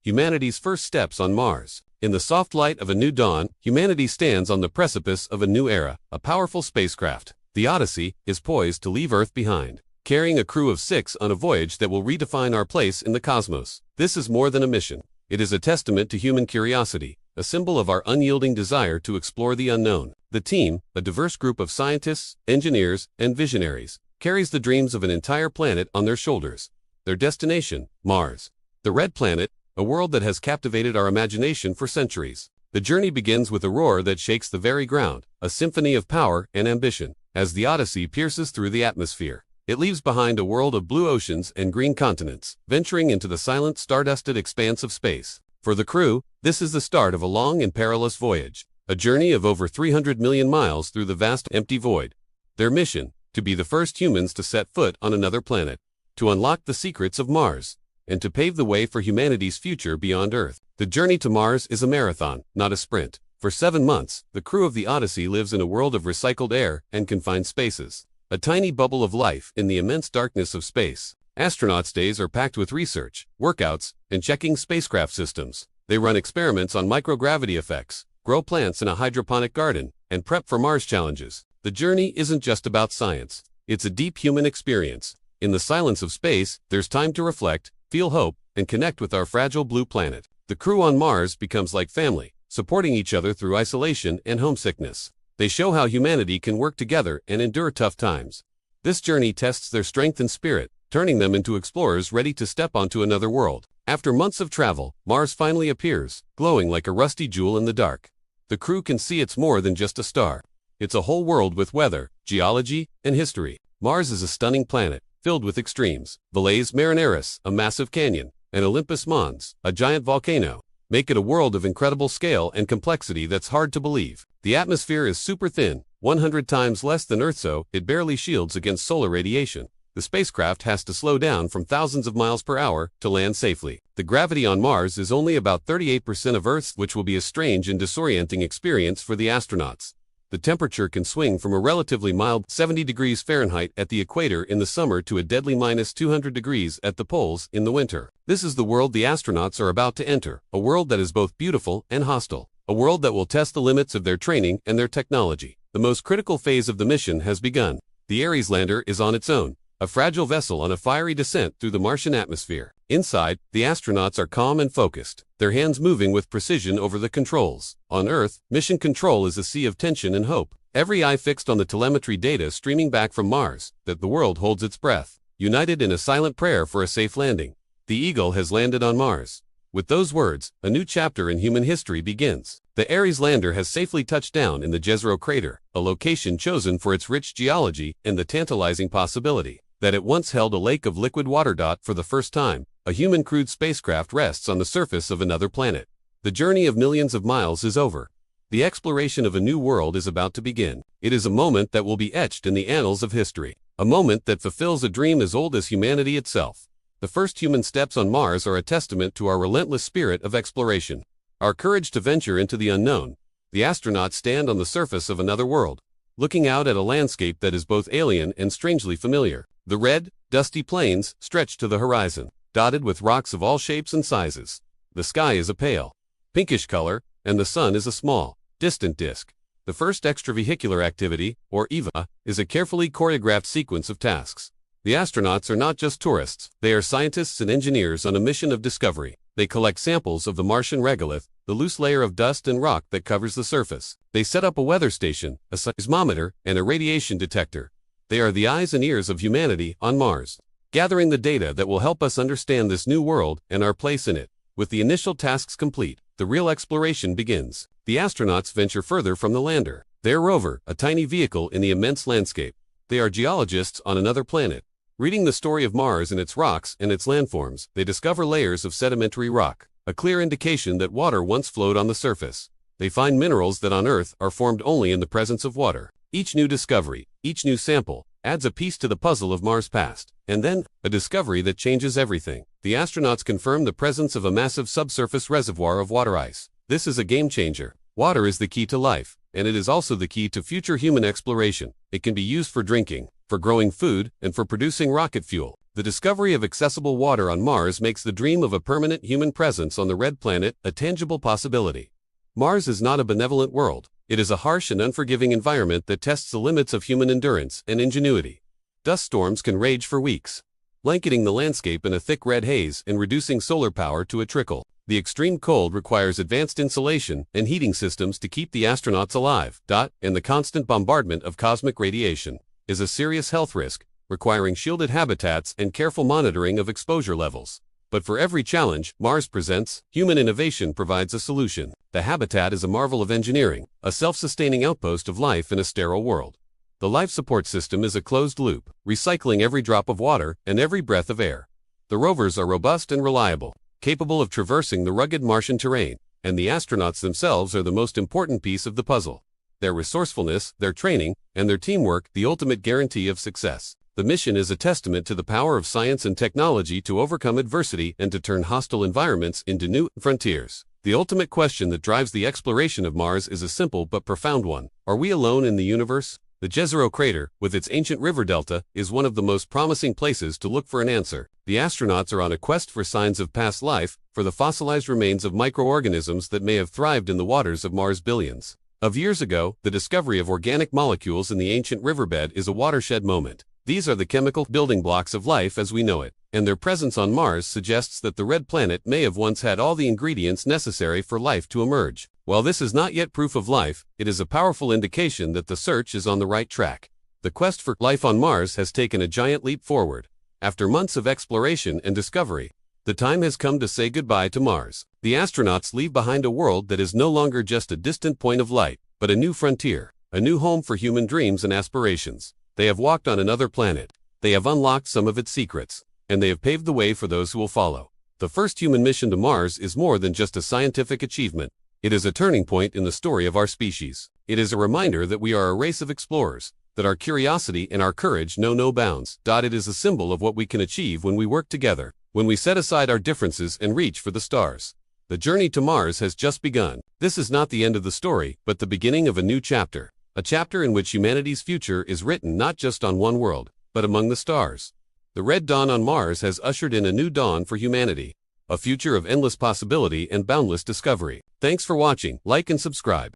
humanity's first steps on Mars. In the soft light of a new dawn, humanity stands on the precipice of a new era, a powerful spacecraft. The Odyssey is poised to leave Earth behind, carrying a crew of 6 on a voyage that will redefine our place in the cosmos. This is more than a mission. It is a testament to human curiosity, a symbol of our unyielding desire to explore the unknown. The team, a diverse group of scientists, engineers, and visionaries, carries the dreams of an entire planet on their shoulders. Their destination, Mars. The Red Planet, a world that has captivated our imagination for centuries. The journey begins with a roar that shakes the very ground, a symphony of power and ambition. As the Odyssey pierces through the atmosphere, it leaves behind a world of blue oceans and green continents, venturing into the silent, stardusted expanse of space. For the crew, this is the start of a long and perilous voyage, a journey of over 300 million miles through the vast empty void. Their mission, to be the first humans to set foot on another planet, to unlock the secrets of Mars, and to pave the way for humanity's future beyond Earth. The journey to Mars is a marathon, not a sprint. For 7 months, the crew of the Odyssey lives in a world of recycled air and confined spaces, a tiny bubble of life in the immense darkness of space. Astronauts' days are packed with research, workouts, and checking spacecraft systems. They run experiments on microgravity effects, grow plants in a hydroponic garden, and prep for Mars challenges. The journey isn't just about science. It's a deep human experience. In the silence of space, there's time to reflect, feel hope, and connect with our fragile blue planet. The crew on Mars becomes like family, supporting each other through isolation and homesickness. They show how humanity can work together and endure tough times. This journey tests their strength and spirit, turning them into explorers ready to step onto another world. After months of travel, Mars finally appears, glowing like a rusty jewel in the dark. The crew can see it's more than just a star. It's a whole world with weather, geology, and history. Mars is a stunning planet, filled with extremes. Valles Marineris, a massive canyon, and Olympus Mons, a giant volcano, make it a world of incredible scale and complexity that's hard to believe. The atmosphere is super thin, 100 times less than Earth, so it barely shields against solar radiation. The spacecraft has to slow down from thousands of miles per hour to land safely. The gravity on Mars is only about 38% of Earth's, which will be a strange and disorienting experience for the astronauts. The temperature can swing from a relatively mild 70 degrees Fahrenheit at the equator in the summer to a deadly minus 200 degrees at the poles in the winter. This is the world the astronauts are about to enter, a world that is both beautiful and hostile, a world that will test the limits of their training and their technology. The most critical phase of the mission has begun. The Ares lander is on its own, a fragile vessel on a fiery descent through the Martian atmosphere. Inside, the astronauts are calm and focused, their hands moving with precision over the controls. On Earth, mission control is a sea of tension and hope, every eye fixed on the telemetry data streaming back from Mars, that the world holds its breath, united in a silent prayer for a safe landing. The Eagle has landed on Mars. With those words, a new chapter in human history begins. The Ares lander has safely touched down in the Jezero crater, a location chosen for its rich geology and the tantalizing possibility that it once held a lake of liquid water. For the first time, a human-crewed spacecraft rests on the surface of another planet. The journey of millions of miles is over. The exploration of a new world is about to begin. It is a moment that will be etched in the annals of history, a moment that fulfills a dream as old as humanity itself. The first human steps on Mars are a testament to our relentless spirit of exploration, our courage to venture into the unknown. The astronauts stand on the surface of another world, looking out at a landscape that is both alien and strangely familiar. The red, dusty plains stretch to the horizon, dotted with rocks of all shapes and sizes. The sky is a pale, pinkish color, and the sun is a small, distant disk. The first extravehicular activity, or EVA, is a carefully choreographed sequence of tasks. The astronauts are not just tourists, they are scientists and engineers on a mission of discovery. They collect samples of the Martian regolith, the loose layer of dust and rock that covers the surface. They set up a weather station, a seismometer, and a radiation detector. They are the eyes and ears of humanity on Mars, gathering the data that will help us understand this new world and our place in it. With the initial tasks complete, the real exploration begins. The astronauts venture further from the lander. Their rover, a tiny vehicle in the immense landscape. They are geologists on another planet. Reading the story of Mars and its rocks and its landforms, they discover layers of sedimentary rock, a clear indication that water once flowed on the surface. They find minerals that on Earth are formed only in the presence of water. Each new discovery, each new sample, adds a piece to the puzzle of Mars' past. And then, a discovery that changes everything. The astronauts confirm the presence of a massive subsurface reservoir of water ice. This is a game changer. Water is the key to life, and it is also the key to future human exploration. It can be used for drinking, for growing food, and for producing rocket fuel. The discovery of accessible water on Mars makes the dream of a permanent human presence on the red planet a tangible possibility. Mars is not a benevolent world. It is a harsh and unforgiving environment that tests the limits of human endurance and ingenuity. Dust storms can rage for weeks, blanketing the landscape in a thick red haze and reducing solar power to a trickle. The extreme cold requires advanced insulation and heating systems to keep the astronauts alive. And the constant bombardment of cosmic radiation is a serious health risk, requiring shielded habitats and careful monitoring of exposure levels. But for every challenge Mars presents, human innovation provides a solution. The habitat is a marvel of engineering, a self-sustaining outpost of life in a sterile world. The life support system is a closed loop, recycling every drop of water and every breath of air. The rovers are robust and reliable, capable of traversing the rugged Martian terrain, and the astronauts themselves are the most important piece of the puzzle. Their resourcefulness, their training, and their teamwork, the ultimate guarantee of success. The mission is a testament to the power of science and technology to overcome adversity and to turn hostile environments into new frontiers. The ultimate question that drives the exploration of Mars is a simple but profound one. Are we alone in the universe? The Jezero crater, with its ancient river delta, is one of the most promising places to look for an answer. The astronauts are on a quest for signs of past life, for the fossilized remains of microorganisms that may have thrived in the waters of Mars billions of years ago. The discovery of organic molecules in the ancient riverbed is a watershed moment. These are the chemical building blocks of life as we know it, and their presence on Mars suggests that the red planet may have once had all the ingredients necessary for life to emerge. While this is not yet proof of life, it is a powerful indication that the search is on the right track. The quest for life on Mars has taken a giant leap forward. After months of exploration and discovery, the time has come to say goodbye to Mars. The astronauts leave behind a world that is no longer just a distant point of light, but a new frontier, a new home for human dreams and aspirations. They have walked on another planet. They have unlocked some of its secrets, and they have paved the way for those who will follow. The first human mission to Mars is more than just a scientific achievement. It is a turning point in the story of our species. It is a reminder that we are a race of explorers, that our curiosity and our courage know no bounds. It is a symbol of what we can achieve when we work together, when we set aside our differences and reach for the stars. The journey to Mars has just begun. This is not the end of the story, but the beginning of a new chapter. A chapter in which humanity's future is written not just on one world, but among the stars. The red dawn on Mars has ushered in a new dawn for humanity, a future of endless possibility and boundless discovery. Thanks for watching. Like and subscribe.